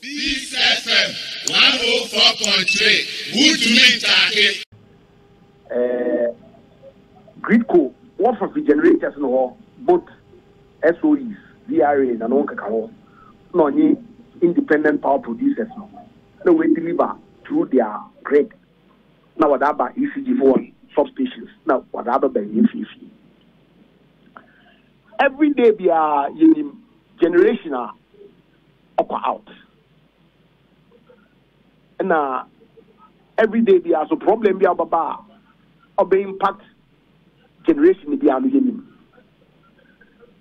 Peace FM 104.3. Good to meet Gridco, one of the generators no both SOEs, VRA and non-cacao, no independent power producers no way deliver through their grid. Now what about ECG4 substations? Now what about beneficiary? Every day we are in generational up or out. And every day we are so problem we are about or the impact generation be am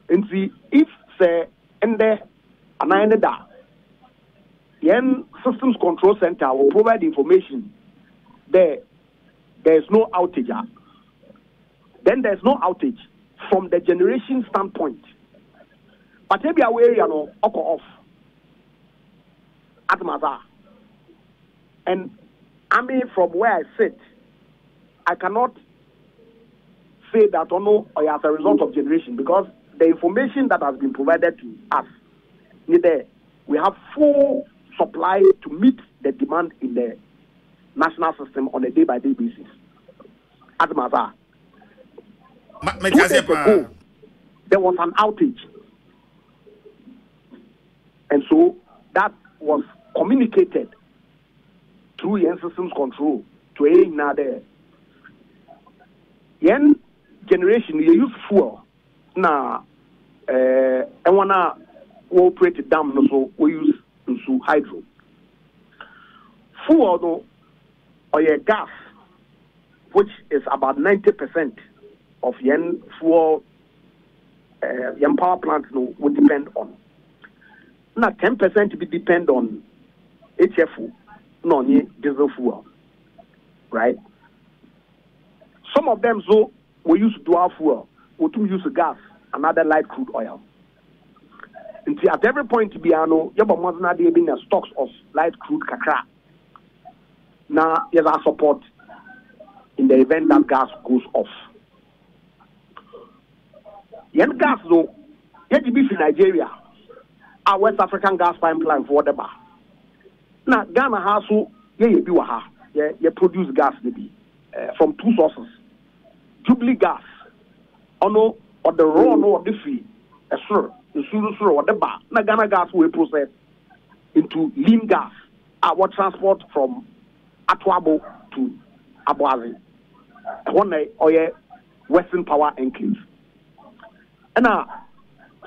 and see if say and there and that yen systems control center will provide information there's no outage then there's no outage from the generation standpoint but maybe our area no off at Maza and I mean from where I sit I cannot say that or no or as a result of generation because the information that has been provided to us we have full supply to meet the demand in the national system on a day-by-day basis. As a matter, 2 days ago, there was an outage, and so that was communicated through the systems control to another. Yen generation you use fuel now and wanna operate the dam so we use hydro fuel no or your gas which is about 90% of yen fuel yen power plants no would depend on now 10% be depend on HFO no diesel fuel right. Some of them, so we use dual fuel, we to use gas, another light crude oil. And see, at every point, Biano, you have been stocks of light crude kakra. Now, there's our support in the event that gas goes off. Yen gas, though, yet be in Nigeria, our West African gas pipeline for whatever. Now, Ghana has so, you produce gas, maybe, from 2 sources. Jubilee gas, or the raw, or the free, or the bar. Ghana gas will process into lean gas. Our transport from Atwabo to Abuazi. One or Western Power Enclave. And now,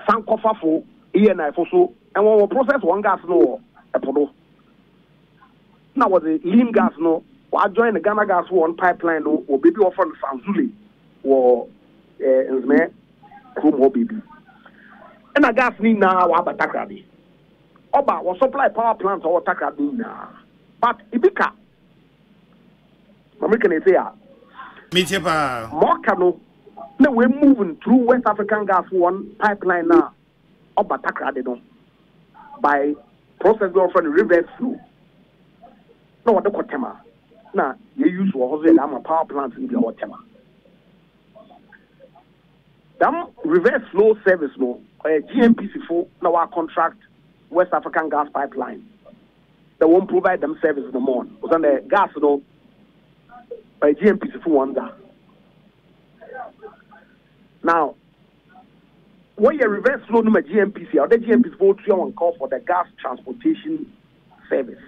Sankofa for ENI for so, and we will process one gas no a podo. Now, was the lean gas no. I join the Ghana gas one pipeline or baby offer Sanzuli or Nzme Kumo baby. And a gas need now about Takradi. Oba was supply power plants or Takradi now. But Ibika American is here. More canoe. No, we're moving through West African gas one pipeline now. Oba Takradi no by process of reverse flow. No, what the Kotema. Now, you use a power plant in the Otema. That reverse flow service, no, GMPC4, now our contract West African gas pipeline. They won't provide them service no more. Because on the gas, no, by GMPC4 wonder. Now, when you reverse flow no GMPC, or the GMPC4 3 on call for the gas transportation service.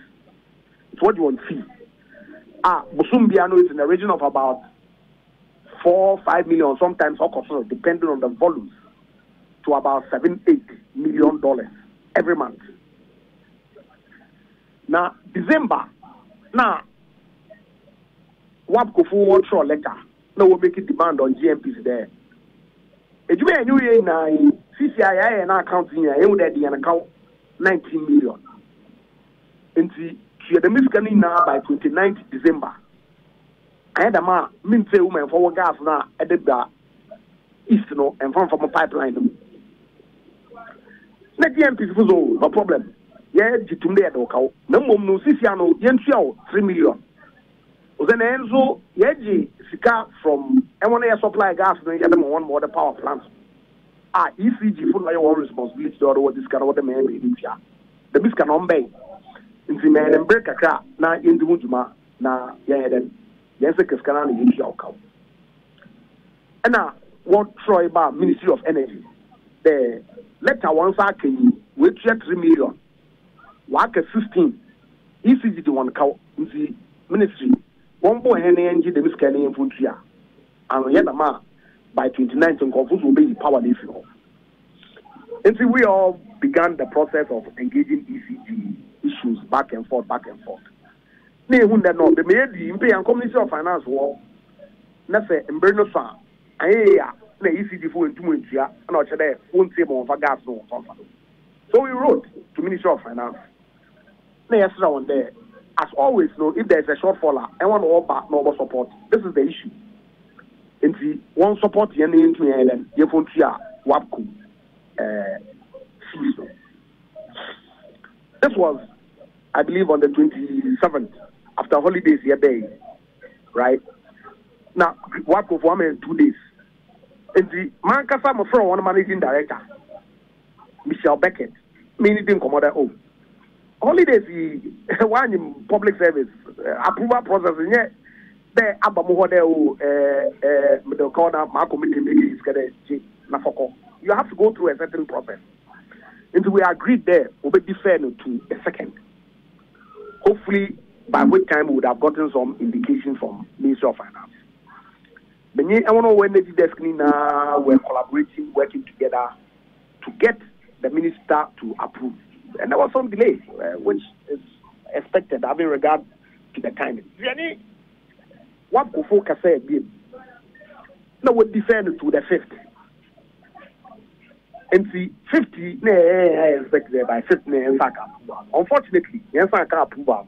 It's what you want to see. Busumbiano is in the region of about 4-5 million, sometimes also depending on the volumes, to about $7-8 million every month. Now, December, now, what go forward for letter? Now we'll make a demand on GMPs there. If you are new year now, CCII and accounting here, you would account 19 million. And see, the Miscani now by 29th December. I had a man, say woman for gas now at the east no and from a pipeline. Let the MPs no problem. Yeah, Jitumde at Okao. No mum no Siciano, Yensio, 3 million. Then Enzo, Yeji, Sika from M1 supply gas, no, you have one more the power plants. ECG, full of your responsibility or what this kind of the man, the Miscan on bay. nti men and break kakra na yendu juma na yen yense keskana na yiki awkaw na what Troy ba Ministry of Energy the letter once can we 3 million waka 16 ECG the one cow nti ministry one boy hen engi the miskani infantry and yet ma by 29 confuse will be power this until we all began the process of engaging ECG issues back and forth. Ne who that no the made and Community of Finance war na say embreno fa ayeya na ECG for ntumuntia na o chede won tie mo fa gas no fa. So we wrote to Ministry of Finance. Na yesra one there as always no if there is a shortfall and one over no support. This is the issue. Nti one support yen into yen ye fontia wapku this was, I believe, on the 27th, after holidays here day, right? Now, work of 1 and 2 days. And the Mancasa Mofro, one managing director, Michelle Beckett, meaning didn't come out home. Holidays, one in public service, approval process, and yet, there, Abamuho, the corner, Marco meeting, you have to go through a certain process. And we agreed there, we'll be fair to a second. Hopefully, by which time we would have gotten some indication from Ministry of Finance. But I want to when the desk now we're collaborating, working together to get the minister to approve. And there was some delay, which is expected, having regard to the timing. What could focus say? No, we'll be fair to the 5th. And see 50 expected by 50 unfortunately, yes, I can't approve.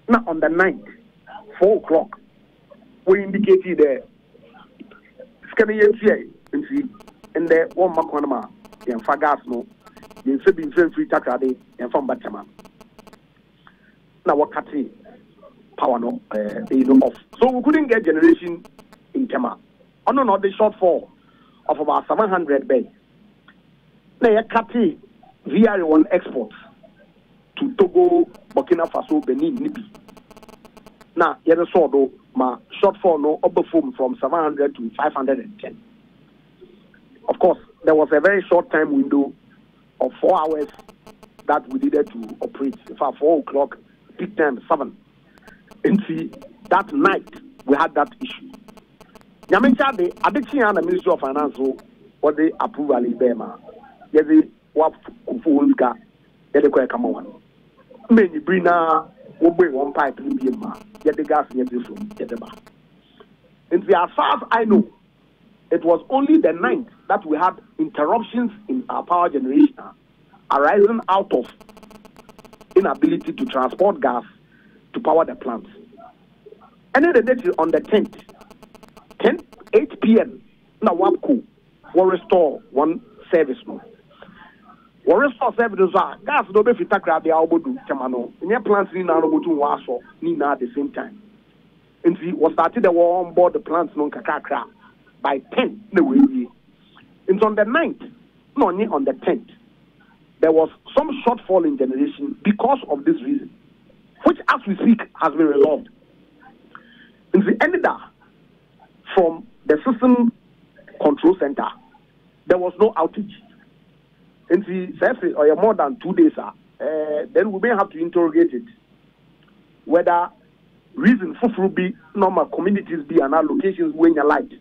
Now on the 9th, 4 o'clock, we indicated the scanning and see and the one Makonama and Fagas no, the Sabin free Takade and from Batama. Now what cutting power no off. So we couldn't get generation in Tema. Oh no, the shortfall of about 700 beds. Now, you cut VR1 exports to Togo, Burkina Faso, Benin, Nibi. Now, you saw though, my shortfall no overform from 700 to 510. Of course, there was a very short time window of 4 hours that we needed to operate. In fact, 4 o'clock, peak time 7. And see, that night we had that issue. Yamincha de Adichia and the Ministry of Finance was the approval in Bema. Yes, what Kufuka, the come on. Many Brina will bring 1 pipe to be get the gas in the room, get the bar. And as far as I know, it was only the 9th that we had interruptions in our power generation arising out of inability to transport gas to power the plants. And then the date on the 10th, 8 p.m. Now WAPCO will restore one service no. Will restore service gas no be fitakra be abodu temano. Any plants ni na no go to waso ni na at the same time. And we started the war on board the plants no kakakra by 10 no way. And on the 9th, no only on the 10th, there was some shortfall in generation because of this reason, which as we speak has been resolved. And we ended up from the system control center, there was no outage. And we said, or more than 2 days, then we may have to interrogate it. Whether reason for be normal communities be and our locations when you light.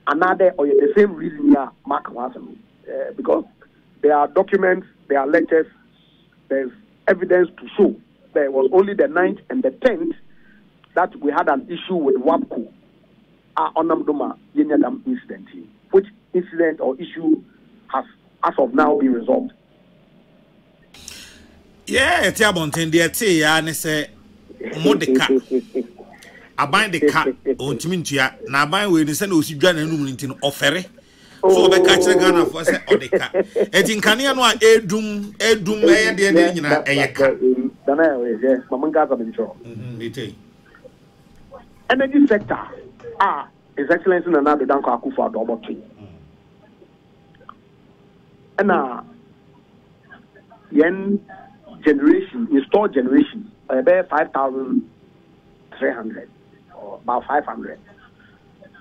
Another or the same reason here, Mark because there are documents, there are letters, there's evidence to show there was only the 9th and the 10th that we had an issue with WAPCO. Onamdoma Yenyadam incident, which incident or issue has as of now been resolved. Yeah, it's about 10 days. Yeah, and say Modeka. I bind the car on Timintia. Now, by way, the send us you join a room in offering. So, the catcher gun for say or the car. And in Kania, no, Edum, a car. Yes, Mamangas have been sure. Energy sector. His Excellency Nana Danko Akufa double tree. And yen generation, installed generation, about 5,300 or about 500.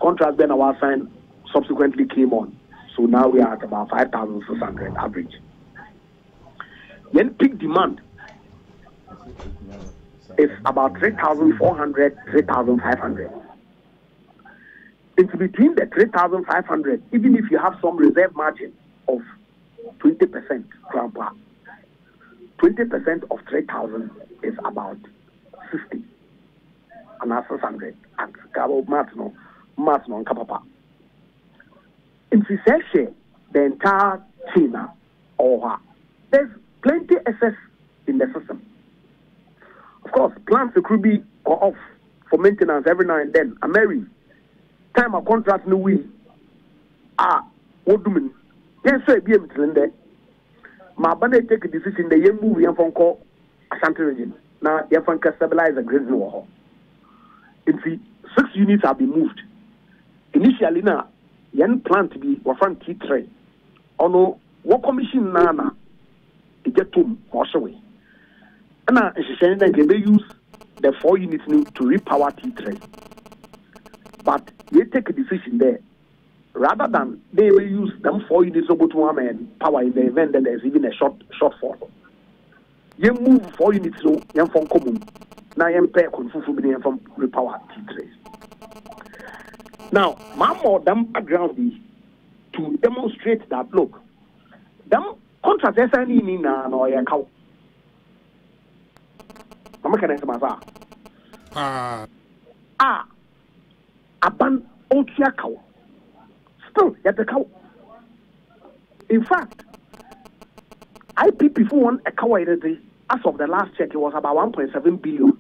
Contract then our sign subsequently came on. So now we are at about 5,600 average. Then peak demand is about 3,400, 3,500. It's between the 3,500, even if you have some reserve margin of 20%, 20% of 3,000 is about 60. And that's 600. And math no kapapa. In the entire China or there's plenty excess in the system. Of course, plants could be off for maintenance every now and then. Mary, time of contract no we what do mean? Yes, sir, be able to there. My banner take a decision the young movie and phone call Ashanti region. Now, you can stabilize the grid. In 6 units have been moved. Initially, now, young plant to be Wafan T3. Ono, what commission Nana, it get to wash away. And now, she said that they use the 4 units to repower T3. But they take a decision there. Rather than they will use them 4 units to go to one and power in the event that there's even a shortfall. You move 4 units to young from common. Now you pay from repower T3. Now, my more them background is to demonstrate that look, them contracts in no ya cow. I'm can aban otia cow. Still, yet the cow. In fact, IPP for one a cow as of the last check, it was about 1.7 billion.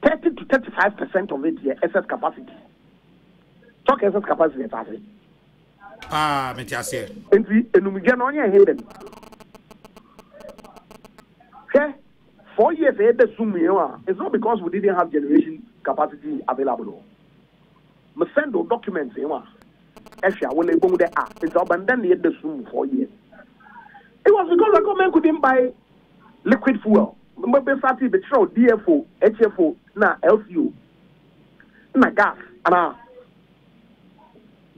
30 to 35% of it is excess capacity. Talk excess capacity, I say. Metiase. And we on your head. Okay, 4 years ahead, it's not because we didn't have generation capacity available. We send those documents, Esha will able to act. It's abandoned the Zoom 4 years. It was because the government couldn't buy liquid fuel. Remember, started the show DFO, HFO, na LCO, na gas, and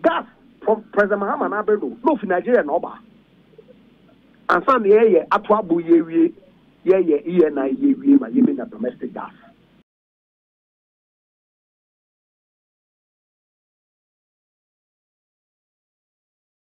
gas from President Mahama Nabedo, no for Nigeria, no ba. And some the area, Atwabu, ye, my domestic gas.